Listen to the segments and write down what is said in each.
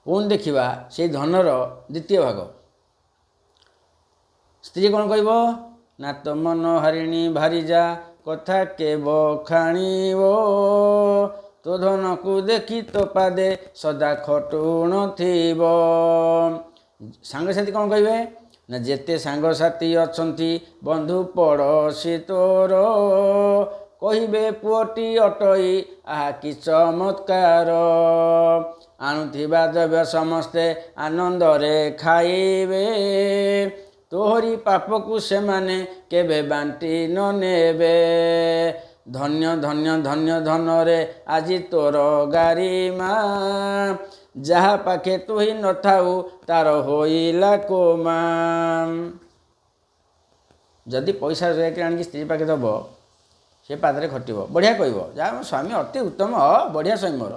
पुणी देखा से धनर द्वितीय भाग स्त्री कौन कह ना तो मन हारिणी भारी जा कथा के बखाणी तो धन को देखी तो पादे सदा खटुण थी सांगसाथी कौन कहे ना जेते सांगसाथी अच्छी बंधु पड़ोशी तोर कहे पुअटी अटई आहा कि चमत्कार आणुथिबा द्रव्य समस्ते आनंद रे खाइबे तोहरी पाप को से माने केबे बांटी न नेबे धन्य धन्य धन्य धन रे आज तोर गारिमा जहा पाखे तू ही न थाऊ तार होइला कोमा जदि पैसा रोजगार आनिक स्त्री पाखे दब से पादरे खटिब बढ़िया कहब जहाँ स्वामी अति उत्तम बढ़िया स्वामी मोर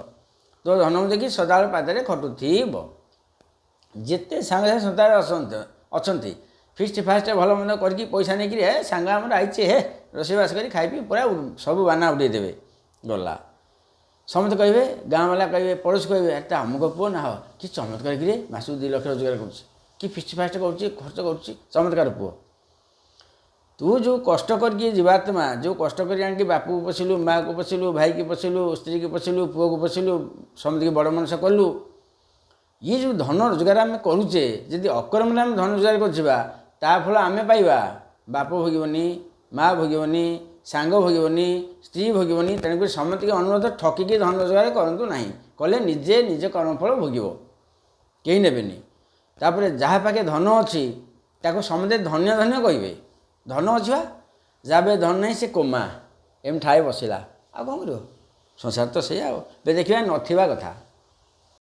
तो धन देखी सदाବେଳେ पादरे खटुथिब जिते सांग सदाବେଳେ अच्छा फिस्ट फास्ट भल मंद करके पैसा नहीं कि सांग आम आईचे हे रोषेईबास कर खाई पी पूरा सब बाना उड़ेदेवे गला समस्त कहे गाँ वाला कहे पड़ोशी कहे एटा अमुक पुओ ना हो कि चमत्कार कि मासक 2 लाख रोजगार कर फिस्ट फास्ट खर्च कर चमत्कार पुओ तू जो कष्ट करके जीवात्मा जो कष्ट कर बापू को पोषिलु माँ को पोषिलु भाई की पोषिलु स्त्री की पोषिलु पुओ को पोषिलु समझ बड़ मनुष कलु ये जो धन रोजगार आम करुचे जदि अकर्म आम धन रोजगार कर फल आम पाइबा बाप भोगनी माँ भोगनी सांग भोगनी स्त्री भोगनी तेणुक समस्त अनुरोध ठकिकी धन रोजगार करूँ ना कले निजे निजे कर्मफल भोग कहीं नेबेनि तापर जहाँ पाखे धन अच्छी ताको समस्ते धन्य धन्य कहे धन अच्छी जाबे धन नहीं से कोमा एम ठाए बसला आ कौन कर संसार तो से देखा नथिबा कथा।